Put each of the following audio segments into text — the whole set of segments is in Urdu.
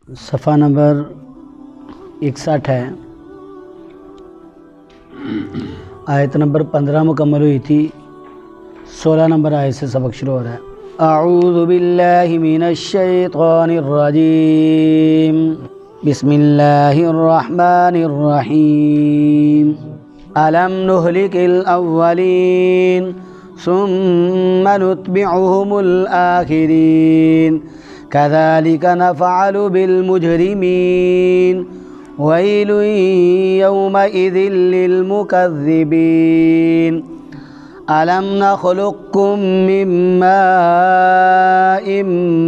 صفحہ نمبر 61 ہے، آیت نمبر 15 مکمل ہوئی تھی، 16 نمبر آیت سے سبق شروع ہو رہا ہے۔ اعوذ باللہ من الشیطان الرجیم، بسم اللہ الرحمن الرحیم۔ الم نہلک الاولین ثم نتبعهم الآخرین كذلك نفعل بالمجرمين ويل يومئذ للمكذبين ألم نخلقكم من ماء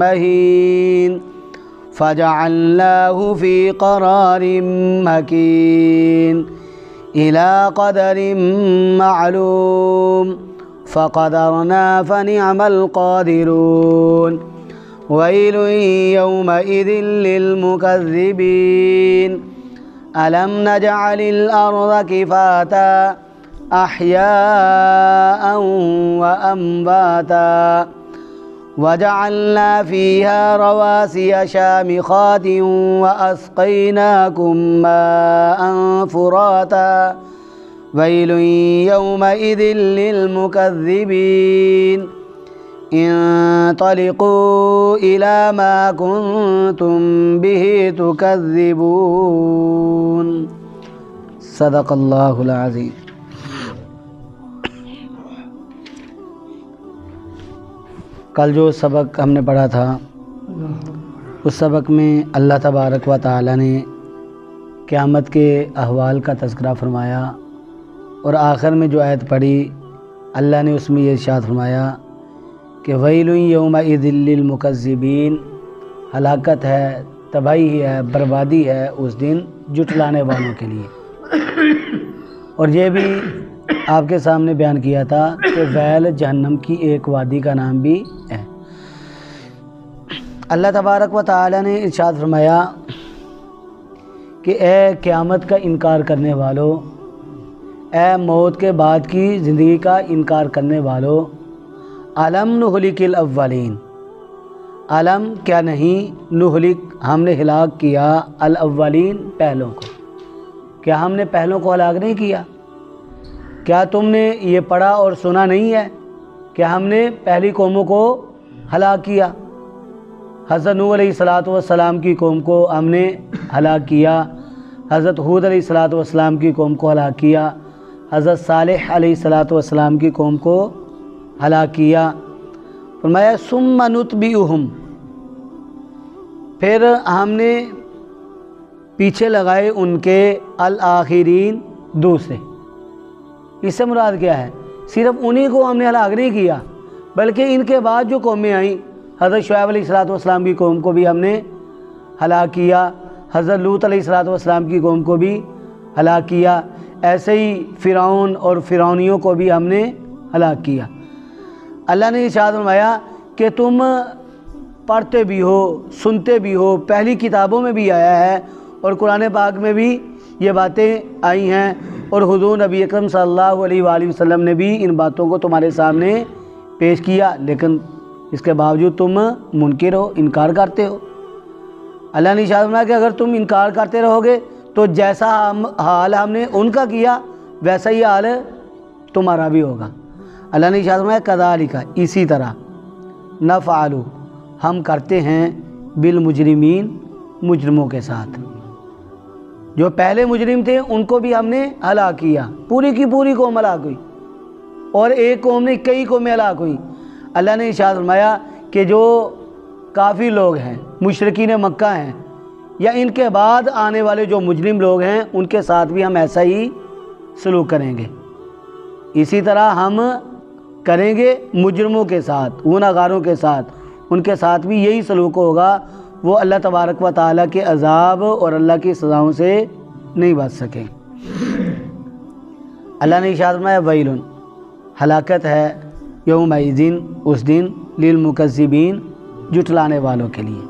مهين فجعلناه في قرار مكين إلى قدر معلوم فقدرنا فنعم القادرون ويل يومئذ للمكذبين ألم نجعل الأرض كفاتا أحياء وأمواتا وجعلنا فيها رواسي شامخات وأسقيناكم ماء فراتا ويل يومئذ للمكذبين انطلقوا إلى ما كنتم به تكذبون صدق اللہ العظیم۔ کل جو سبق ہم نے پڑھا تھا اس سبق میں اللہ تبارک و تعالی نے قیامت کے احوال کا تذکرہ فرمایا، اور آخر میں جو آیت پڑھی اللہ نے اس میں یہ ارشاد فرمایا کہ ویل یومئذ للمکذبین، ہلاکت ہے، تباہی ہے، بربادی ہے اس دن جھٹلانے والوں کے لیے۔ اور یہ بھی آپ کے سامنے بیان کیا تھا کہ ویل جہنم کی ایک وادی کا نام بھی ہے۔ اللہ تبارک و تعالی نے ارشاد فرمایا کہ اے قیامت کا انکار کرنے والو، اے موت کے بعد کی زندگی کا انکار کرنے والو، الم نہلک الاولین، الم کیا نہیں، نہلک ہم نے ہلاک کیا، الاولین پہلوں کو، کیا ہم نے پہلوں کو ہلاک نہیں کیا؟ کیا تم نے یہ پڑھا اور سنا نہیں ہے کہ ہم نے پہلی قوموں کو ہلاک کیا؟ حضرت نوح علیہ السلام کی قوم کو ہم نے ہلاک کیا، حضرت ہود علیہ السلام کی قوم کو ہلاک کیا، حضرت صالح علیہ السلام کی قوم کو ہلاک کیا۔ فرمایا ثم نتبعهم، پھر ہم نے پیچھے لگائے ان کے الآخرین، دوسرے۔ اس سے مراد کیا ہے؟ صرف انہی کو ہم نے ہلاک نہیں کیا بلکہ ان کے بعد جو قومیں آئیں، حضرت شعیب علیہ السلام کی قوم کو بھی ہم نے ہلاک کیا، حضرت لوط علیہ السلام کی قوم کو بھی ہلاک کیا، ایسے ہی فرعون اور فرعونیوں کو بھی ہم نے ہلاک کیا۔ اللہ نے ارشاد فرمایا کہ تم پڑھتے بھی ہو، سنتے بھی ہو، پہلی کتابوں میں بھی آیا ہے اور قرآن پاک میں بھی یہ باتیں آئی ہیں، اور حضور نبی اکرم صلی اللہ علیہ وآلہ وسلم نے بھی ان باتوں کو تمہارے سامنے پیش کیا، لیکن اس کے باوجود تم منکر ہو، انکار کرتے ہو۔ اللہ نے ارشاد فرمایا کہ اگر تم انکار کرتے رہو گے تو جیسا حال ہم نے ان کا کیا ویسا ہی حال تمہارا بھی ہوگا۔ اللہ نے ارشاد فرمایا کذالک، اسی طرح، نفعل، ہم کرتے ہیں، بالمجرمین، مجرموں کے ساتھ۔ جو پہلے مجرم تھے ان کو بھی ہم نے ہلاک کیا، پوری کی پوری قوم ہلاک ہوئی، اور ایک قوم نے کئی قومیں ہلاک ہوئی۔ اللہ نے ارشاد فرمایا کہ جو کافی لوگ ہیں، مشرکین مکہ ہیں، یا ان کے بعد آنے والے جو مجرم لوگ ہیں، ان کے ساتھ بھی ہم ایسا ہی سلوک کریں گے۔ اسی طرح ہم کریں گے مجرموں کے ساتھ، گنہگاروں کے ساتھ، ان کے ساتھ بھی یہی سلوک ہوگا، وہ اللہ تبارک و تعالیٰ کے عذاب اور اللہ کی سزاؤں سے نہیں بچ سکیں۔ اللہ نے ارشاد فرمایا ویل، ہلاکت ہے، یومئذ، اس دن، للمکذبین، جھٹلانے والوں کے لیے۔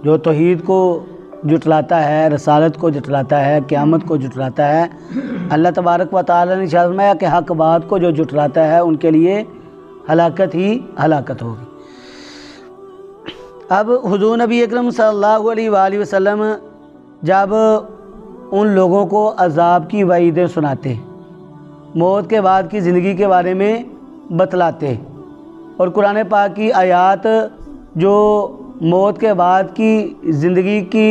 جو توحید کو جھٹلاتا ہے، رسالت کو جھٹلاتا ہے، قیامت کو جھٹلاتا ہے، اللہ تبارک و تعالیٰ نے ارشاد فرمایا کہ حق بات کو جو جھٹلاتا ہے ان کے لیے ہلاکت ہی ہلاکت ہوگی۔ اب حضور نبی اکرم صلی اللہ علیہ وآلہ وسلم جب ان لوگوں کو عذاب کی وعیدیں سناتے، موت کے بعد کی زندگی کے بارے میں بتلاتے، اور قرآن پاک کی آیات جو موت کے بعد کی زندگی کی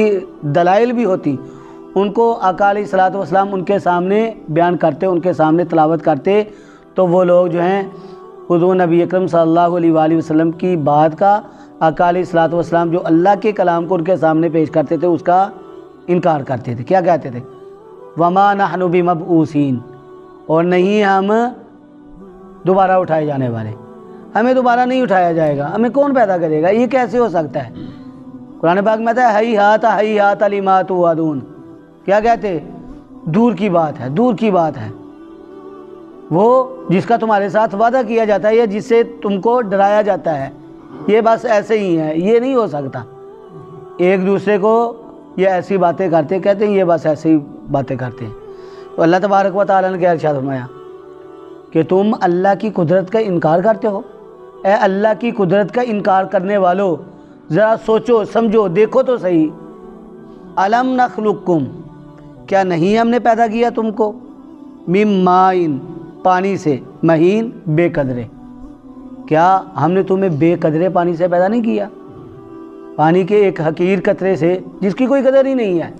دلائل بھی ہوتی، ان کو آقا علیہ الصلوۃ والسلام ان کے سامنے بیان کرتے، ان کے سامنے تلاوت کرتے، تو وہ لوگ جو ہیں حضور نبی اکرم صلی اللہ علیہ وآلہ وسلم کی بات کا، آقا علیہ الصلوۃ والسلام جو اللہ کے کلام کو ان کے سامنے پیش کرتے تھے، اس کا انکار کرتے تھے۔ کیا کہتے تھے؟ وما نحن بمبعوثین، اور نہیں ہم دوبارہ اٹھائے جانے والے، ہمیں دوبارہ نہیں اٹھایا جائے گا، ہمیں کون پیدا کرے گا، یہ کیسے ہو سکتا ہے؟ قرآن پاک میں ہے ہیہات لما توعدون، کیا کہتے؟ دور کی بات ہے، دور کی بات ہے، وہ جس کا تمہارے ساتھ وعدہ کیا جاتا ہے یا جس سے تم کو ڈرایا جاتا ہے، یہ بس ایسے ہی ہے، یہ نہیں ہو سکتا۔ ایک دوسرے کو یہ ایسی باتیں کرتے، کہتے ہیں یہ بس ایسی ہی باتیں کرتے ہیں۔ تو اللہ تبارک و تعالیٰ نے کیا ارشاد فرمایا کہ تم اللہ کی قدرت کا انکار کرتے ہو؟ اے اللہ کی قدرت کا انکار کرنے والو، ذرا سوچو سمجھو، دیکھو تو صحیح، الم نخلقکم، کیا نہیں ہم نے پیدا کیا تم کو، من مائن، پانی سے، مہین، بے قدرے، کیا ہم نے تمہیں بے قدرے پانی سے پیدا نہیں کیا؟ پانی کے ایک حقیر قطرے سے جس کی کوئی قدر ہی نہیں ہے،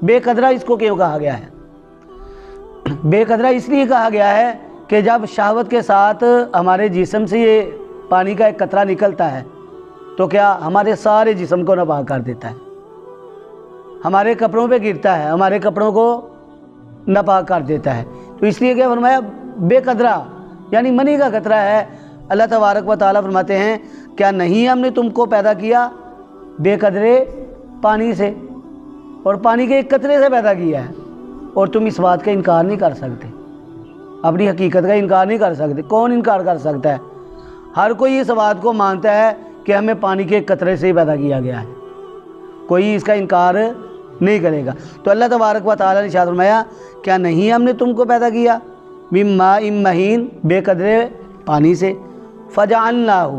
بے قدرہ اس کو کیوں کہا گیا ہے؟ بے قدرہ اس لیے کہا گیا ہے کہ جب شہوت کے ساتھ ہمارے جسم سے یہ پانی کا ایک قطرہ نکلتا ہے تو کیا ہمارے سارے جسم کو ناپاک کر دیتا ہے، ہمارے کپڑوں پہ گرتا ہے، ہمارے کپڑوں کو ناپاک کر دیتا ہے۔ تو اس لیے کیا فرمایا؟ بے قدرہ، یعنی منی کا قطرہ ہے۔ اللہ تبارک و تعالیٰ فرماتے ہیں کیا نہیں ہم نے تم کو پیدا کیا بے قدرے پانی سے، اور پانی کے ایک قطرے سے پیدا کیا ہے، اور تم اس بات کا انکار نہیں کر سکتے، اپنی حقیقت کا انکار نہیں کر سکتے۔ کون انکار کر سکتا ہے؟ ہر کوئی اس بات کو مانتا ہے کہ ہمیں پانی کے ایک قطرے سے ہی پیدا کیا گیا ہے، کوئی اس کا انکار نہیں کرے گا۔ تو اللہ تبارک و تعالیٰ نے ارشاد فرمایا کیا نہیں ہم نے تم کو پیدا کیا من ماء مہین، بے قدرے پانی سے، فجعلناہ،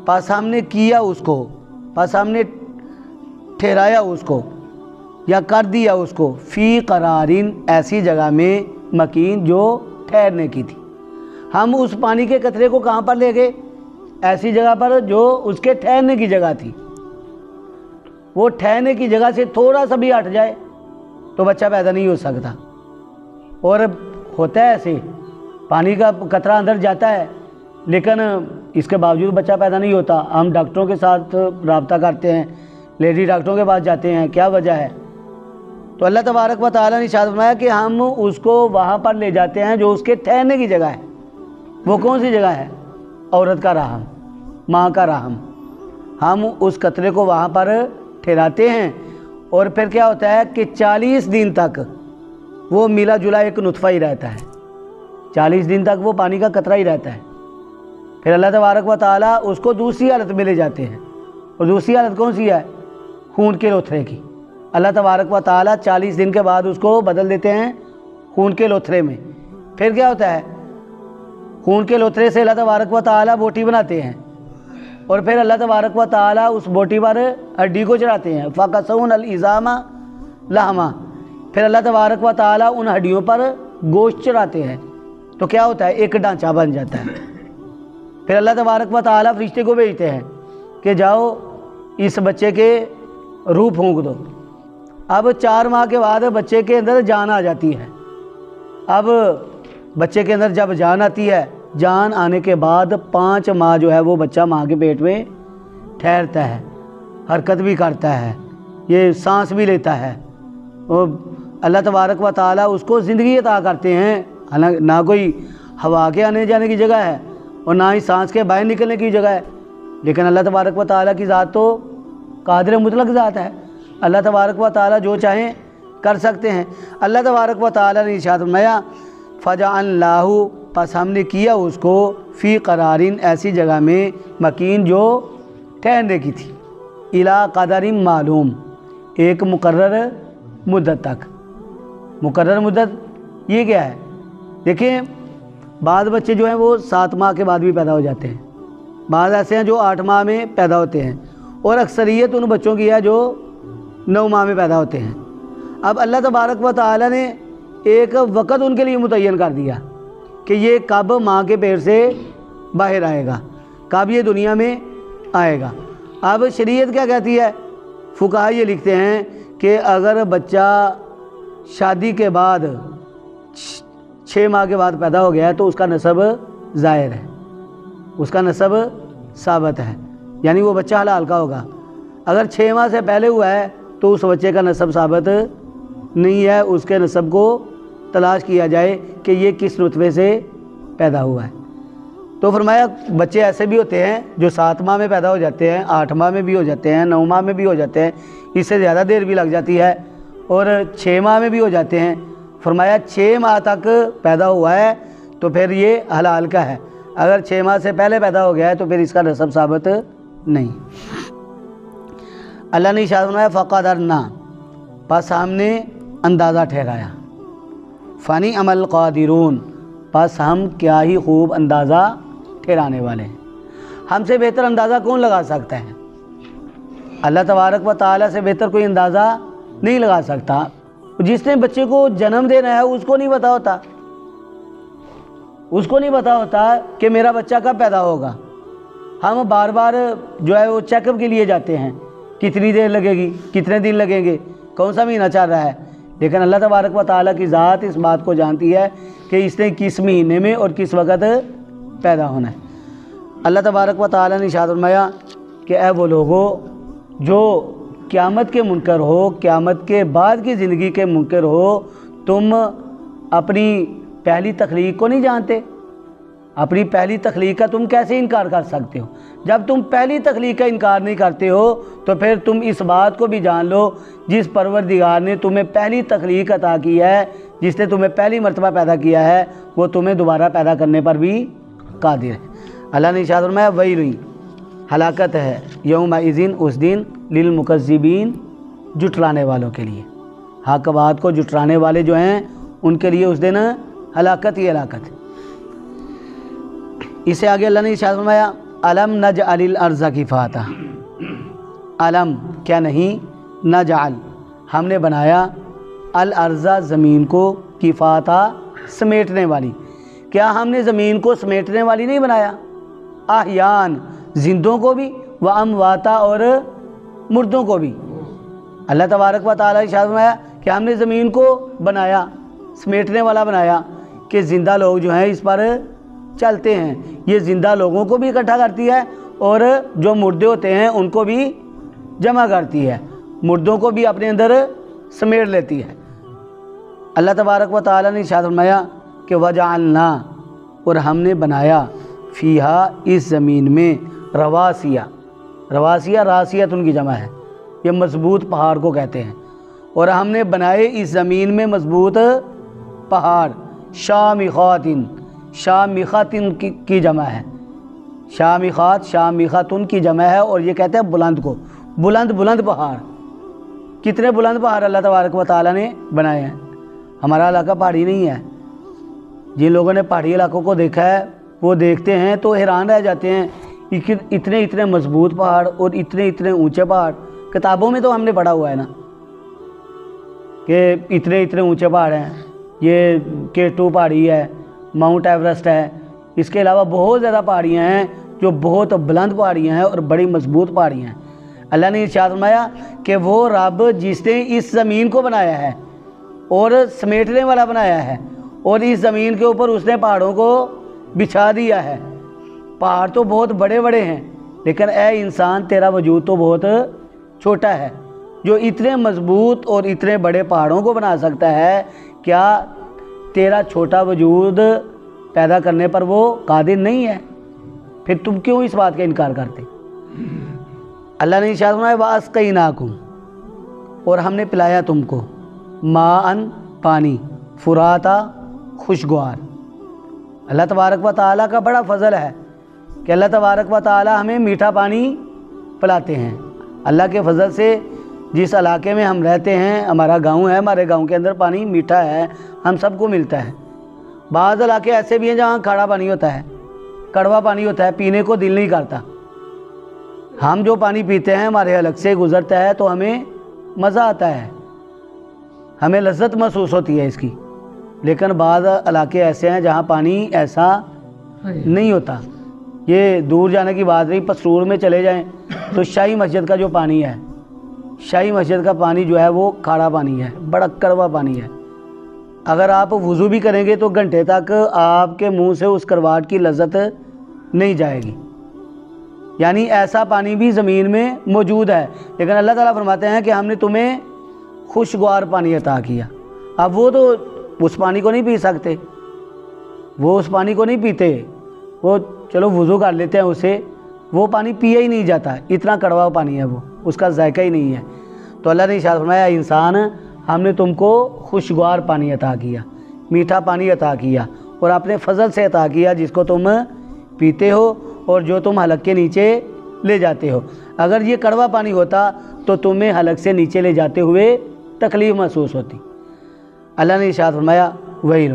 پس ہم نے کیا اس کو، پس ہم نے ٹھہرایا اس کو یا کر دیا اس کو، فی قرارین، ایسی جگہ میں، مکین، جو ٹھہرنے کی تھی۔ ہم اس پانی کے قطرے کو کہاں پر لے گئے؟ ایسی جگہ پر جو اس کے ٹھہرنے کی جگہ تھی۔ وہ ٹھہرنے کی جگہ سے تھوڑا سا بھی ہٹ جائے تو بچہ پیدا نہیں ہو سکتا، اور ہوتا ہے ایسے، پانی کا قطرہ اندر جاتا ہے لیکن اس کے باوجود بچہ پیدا نہیں ہوتا۔ ہم ڈاکٹروں کے ساتھ رابطہ کرتے ہیں، لیڈی ڈاکٹروں کے پاس جاتے ہیں، کیا وجہ ہے؟ تو اللہ تبارک و تعالیٰ نے ارشاد فرمایا کہ ہم اس کو وہاں پر لے جاتے ہیں جو اس کے ٹھہرنے کی جگہ ہے۔ وہ کون سی جگہ ہے؟ عورت کا رحم، ماں کا رحم۔ ہم اس قطرے کو وہاں پر ٹھہراتے ہیں، اور پھر کیا ہوتا ہے کہ 40 دن تک وہ ملا جلا ایک نطفہ ہی رہتا ہے، 40 دن تک وہ پانی کا قطرہ ہی رہتا ہے۔ پھر اللہ تبارک و تعالیٰ اس کو دوسری حالت میں لے جاتے ہیں، اور دوسری حالت کون سی ہے؟ خون کے لوتھڑے کی۔ اللہ تبارک و تعالیٰ 40 دن کے بعد اس کو بدل دیتے ہیں خون کے لوتھڑے میں۔ پھر کیا ہوتا ہے؟ خون کے لوتھڑے سے اللہ تبارک و تعالیٰ بوٹی بناتے ہیں، اور پھر اللہ تبارک و تعالیٰ اس بوٹی پر ہڈی کو چڑھاتے ہیں، فَقَسَوْنَ الْعِظَامَ لَحْمًا، پھر اللہ تبارک و تعالیٰ ان ہڈیوں پر گوشت چڑھاتے ہیں، تو کیا ہوتا ہے؟ ایک ڈھانچہ بن جاتا ہے۔ پھر اللہ تبارک و تعالیٰ فرشتے کو بھیجتے ہیں کہ جاؤ اس بچے کے روح پھونک دو۔ اب 4 ماہ کے بعد بچے کے اندر جان آ جاتی ہے۔ اب بچے کے اندر جب جان آتی ہے، جان آنے کے بعد 5 ماہ جو ہے وہ بچہ ماں کے پیٹ میں ٹھہرتا ہے، حرکت بھی کرتا ہے، یہ سانس بھی لیتا ہے، اور اللہ تبارک و تعالیٰ اس کو زندگی عطا کرتے ہیں۔ نہ کوئی ہوا کے آنے جانے کی جگہ ہے اور نہ ہی سانس کے باہر نکلنے کی جگہ ہے، لیکن اللہ تبارک و تعالیٰ کی ذات تو قادر مطلق ذات ہے۔ اللہ تبارک و تعالیٰ جو چاہیں کر سکتے ہیں۔ اللہ تبارک و تعالیٰ نے ارشاد فرمایا فجعلناہ، پس ہم نے کیا اس کو، فی قرارین، ایسی جگہ میں، مکین، جو ٹھہرنے کی تھی، الی قدر معلوم، ایک مقرر مدت تک۔ مقرر مدت یہ کیا ہے؟ دیکھیں بعض بچے جو ہیں وہ 7 ماہ کے بعد بھی پیدا ہو جاتے ہیں، بعض ایسے ہیں جو 8 ماہ میں پیدا ہوتے ہیں، اور اکثریت ان بچوں کی ہے جو 9 ماہ میں پیدا ہوتے ہیں۔ اب اللہ تبارک و تعالی نے ایک وقت ان کے لیے متعین کر دیا کہ یہ کب ماں کے پیٹ سے باہر آئے گا، کب یہ دنیا میں آئے گا۔ اب شریعت کیا کہتی ہے؟ فقہا یہ لکھتے ہیں کہ اگر بچہ شادی کے بعد 6 ماہ کے بعد پیدا ہو گیا ہے تو اس کا نسب ظاہر ہے، اس کا نسب ثابت ہے، یعنی وہ بچہ حلال کا ہوگا۔ اگر 6 ماہ سے پہلے ہوا ہے تو اس بچے کا نسب ثابت نہیں ہے، اس کے نسب کو تلاش کیا جائے کہ یہ کس نطفے سے پیدا ہوا ہے۔ تو فرمایا بچے ایسے بھی ہوتے ہیں جو 7 ماہ میں پیدا ہو جاتے ہیں، 8 ماہ میں بھی ہو جاتے ہیں، 9 ماہ میں بھی ہو جاتے ہیں، اس سے زیادہ دیر بھی لگ جاتی ہے، اور 6 ماہ میں بھی ہو جاتے ہیں۔ فرمایا 6 ماہ تک پیدا ہوا ہے تو پھر یہ حلال کا ہے، اگر 6 ماہ سے پہلے پیدا ہو گیا ہے تو پھر اس کا نسب ثابت نہیں۔ اللہ نے ارشاد فرمایا فقدرنا، پس ہم نے اندازہ ٹھہرایا، فنی عمل قادرون، پس ہم کیا ہی خوب اندازہ ٹھہرانے والے ہیں۔ ہم سے بہتر اندازہ کون لگا سکتا ہے؟ اللہ تبارک و تعالیٰ سے بہتر کوئی اندازہ نہیں لگا سکتا۔ جس نے بچے کو جنم دینا ہے اس کو نہیں پتا ہوتا، اس کو نہیں پتا ہوتا کہ میرا بچہ کب پیدا ہوگا۔ ہم بار بار جو ہے وہ چیک اپ کے لیے جاتے ہیں، کتنی دیر لگے گی، کتنے دن لگیں گے، کون سا مہینہ چل رہا ہے، لیکن اللہ تبارک و تعالیٰ کی ذات اس بات کو جانتی ہے کہ اس نے کس مہینے میں اور کس وقت پیدا ہونا ہے۔ اللہ تبارک و تعالیٰ نے ارشاد فرمایا کہ اے وہ لوگوں جو قیامت کے منکر ہو، قیامت کے بعد کی زندگی کے منکر ہو، تم اپنی پہلی تخلیق کو نہیں جانتے؟ اپنی پہلی تخلیق کا تم کیسے انکار کر سکتے ہو؟ جب تم پہلی تخلیق کا انکار نہیں کرتے ہو تو پھر تم اس بات کو بھی جان لو جس پروردگار نے تمہیں پہلی تخلیق عطا کی ہے، جس نے تمہیں پہلی مرتبہ پیدا کیا ہے، وہ تمہیں دوبارہ پیدا کرنے پر بھی قادر ہے۔ اللہ نے ارشاد فرمایا ویل، ہلاکت ہے، یومئذ، اس دن، للمکذبین، جھٹلانے والوں کے لیے، حق بات کو جھٹلانے والے جو ہیں ان کے لیے اس دن ہلاکت ہی ہلاکت ہے۔ اس سے آگے اللہ نے ارشاد فرمایا الم نجعل الارض کفاتا، الم کیا نہیں، نجعل ہم نے بنایا، الارض زمین کو، کفاتا سمیٹنے والی، کیا ہم نے زمین کو سمیٹنے والی نہیں بنایا؟ احیان زندوں کو بھی، و امواتا اور مردوں کو بھی۔ اللہ تبارک و تعالیٰ ارشاد فرمایا کہ ہم نے زمین کو بنایا، سمیٹنے والا بنایا کہ زندہ لوگ جو ہیں اس پر چلتے ہیں، یہ زندہ لوگوں کو بھی اکٹھا کرتی ہے اور جو مردے ہوتے ہیں ان کو بھی جمع کرتی ہے، مردوں کو بھی اپنے اندر سمیٹ لیتی ہے۔ اللہ تبارک و تعالیٰ نے ارشاد فرمایا کہ وجعلنا، اور ہم نے بنایا، فیہا اس زمین میں، رواسیہ، رواسیہ راسیت ان کی جمع ہے، یہ مضبوط پہاڑ کو کہتے ہیں، اور ہم نے بنائے اس زمین میں مضبوط پہاڑ، شامخات، شامخات کی جمع ہے، شامخات، شامخاتن کی جمع ہے، اور یہ کہتے ہیں بلند کو، بلند بلند پہاڑ۔ کتنے بلند پہاڑ اللہ تبارک و تعالیٰ نے بنائے ہیں۔ ہمارا علاقہ پہاڑی نہیں ہے، جن لوگوں نے پہاڑی علاقوں کو دیکھا ہے وہ دیکھتے ہیں تو حیران رہ جاتے ہیں، اتنے اتنے مضبوط پہاڑ اور اتنے اتنے اونچے پہاڑ۔ کتابوں میں تو ہم نے پڑھا ہوا ہے نا کہ اتنے اتنے اونچے پہاڑ ہیں، یہ K2 پہاڑی ہے، ماؤنٹ ایوریسٹ ہے، اس کے علاوہ بہت زیادہ پہاڑیاں ہیں جو بہت بلند پہاڑیاں ہیں اور بڑی مضبوط پہاڑیاں ہیں۔ اللہ نے ارشاد فرمایا کہ وہ رب جس نے اس زمین کو بنایا ہے اور سمیٹنے والا بنایا ہے، اور اس زمین کے اوپر اس نے پہاڑوں کو بچھا دیا ہے۔ پہاڑ تو بہت بڑے بڑے ہیں، لیکن اے انسان تیرا وجود تو بہت چھوٹا ہے، جو اتنے مضبوط اور اتنے بڑے پہاڑوں کو بنا سکتا ہے، کیا تیرا چھوٹا وجود پیدا کرنے پر وہ قادر نہیں ہے؟ پھر تم کیوں اس بات کا انکار کرتے؟ اللہ نے ارشاد فرمایا وَأَسْقَيْنَاكُمْ، اور ہم نے پلایا تم کو، ماءً پانی، فراتا خوشگوار۔ اللہ تبارک و تعالیٰ کا بڑا فضل ہے کہ اللہ تبارک و تعالیٰ ہمیں میٹھا پانی پلاتے ہیں۔ اللہ کے فضل سے جس علاقے میں ہم رہتے ہیں، ہمارا گاؤں ہے، ہمارے گاؤں کے اندر پانی میٹھا ہے، ہم سب کو ملتا ہے۔ بعض علاقے ایسے بھی ہیں جہاں کھارا پانی ہوتا ہے، کڑوا پانی ہوتا ہے، پینے کو دل نہیں کرتا۔ ہم جو پانی پیتے ہیں ہمارے حلق سے گزرتا ہے تو ہمیں مزہ آتا ہے، ہمیں لذت محسوس ہوتی ہے اس کی، لیکن بعض علاقے ایسے ہیں جہاں پانی ایسا نہیں ہوتا۔ یہ دور جانے کی بات نہیں، پسرور میں چلے جائیں تو شاہی مسجد کا جو پانی ہے، شاہی مسجد کا پانی جو ہے وہ کھارا پانی ہے، بڑا کڑوا پانی ہے۔ اگر آپ وضو بھی کریں گے تو گھنٹے تک آپ کے منہ سے اس کرواٹ کی لذت نہیں جائے گی۔ یعنی ایسا پانی بھی زمین میں موجود ہے، لیکن اللہ تعالیٰ فرماتے ہیں کہ ہم نے تمہیں خوشگوار پانی عطا کیا۔ اب وہ تو اس پانی کو نہیں پی سکتے، وہ اس پانی کو نہیں پیتے، وہ چلو وضو کر لیتے ہیں اسے، وہ پانی پیا ہی نہیں جاتا، اتنا کڑوا پانی ہے وہ، اس کا ذائقہ ہی نہیں ہے۔ تو اللہ نے ارشاد فرمایا انسان ہم نے تم کو خوشگوار پانی عطا کیا، میٹھا پانی عطا کیا، اور اپنے فضل سے عطا کیا جس کو تم پیتے ہو اور جو تم حلق کے نیچے لے جاتے ہو۔ اگر یہ کڑوا پانی ہوتا تو تمہیں حلق سے نیچے لے جاتے ہوئے تکلیف محسوس ہوتی۔ اللہ نے ارشاد فرمایا ویل،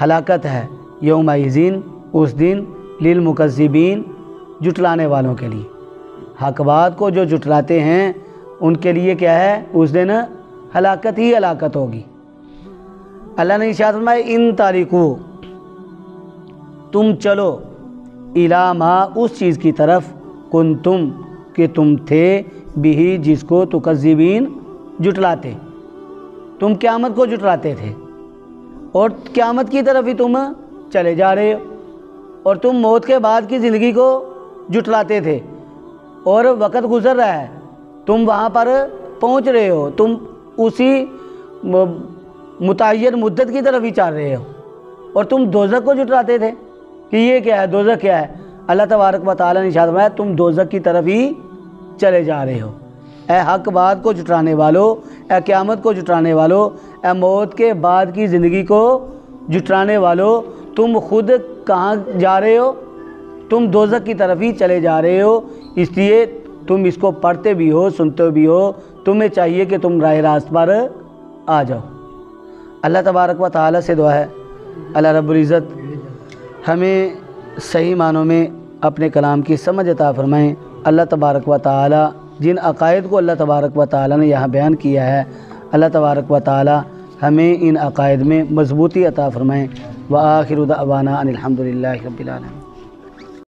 ہلاکت ہے یومئذ، اس دن، للمکذبین، جھٹلانے والوں کے لیے۔ حق بات کو جو جھٹلاتے ہیں ان کے لیے کیا ہے؟ اس دن ہلاکت ہی ہلاکت ہوگی۔ اللہ نے ارشاد فرمایا ان تاریکو، تم چلو، الی ما، اس چیز کی طرف، کنتم، کہ تم تھے، بھی، جس کو، تکذبین، جھٹلاتے، تم قیامت کو جھٹلاتے تھے اور قیامت کی طرف ہی تم چلے جا رہے ہو، اور تم موت کے بعد کی زندگی کو جھٹلاتے تھے، اور وقت گزر رہا ہے، تم وہاں پر پہنچ رہے ہو، تم اسی متعین مدت کی طرف ہی چل رہے ہو، اور تم دوزخ کو جھٹلاتے تھے کہ یہ کیا ہے، دوزخ کیا ہے۔ اللہ تبارک و تعالیٰ نے ارشاد فرمایا تم دوزخ کی طرف ہی چلے جا رہے ہو۔ اے حق بات کو جھٹلانے والو، اے قیامت کو جھٹلانے والو، اے موت کے بعد کی زندگی کو جھٹلانے والو، تم خود کہاں جا رہے ہو؟ تم دوزخ کی طرف ہی چلے جا رہے ہو، اس لیے تم اس کو پڑھتے بھی ہو، سنتے بھی ہو، تمہیں چاہیے کہ تم راہ راست پر آ جاؤ۔ اللہ تبارک و تعالیٰ سے دعا ہے اللہ رب العزت ہمیں صحیح معنوں میں اپنے کلام کی سمجھ عطا فرمائیں۔ اللہ تبارک و تعالیٰ جن عقائد کو اللہ تبارک و تعالیٰ نے یہاں بیان کیا ہے، اللہ تبارک و تعالیٰ ہمیں ان عقائد میں مضبوطی عطا فرمائیں۔ وآخر دعوانا ان الحمد للہ رب العالمین۔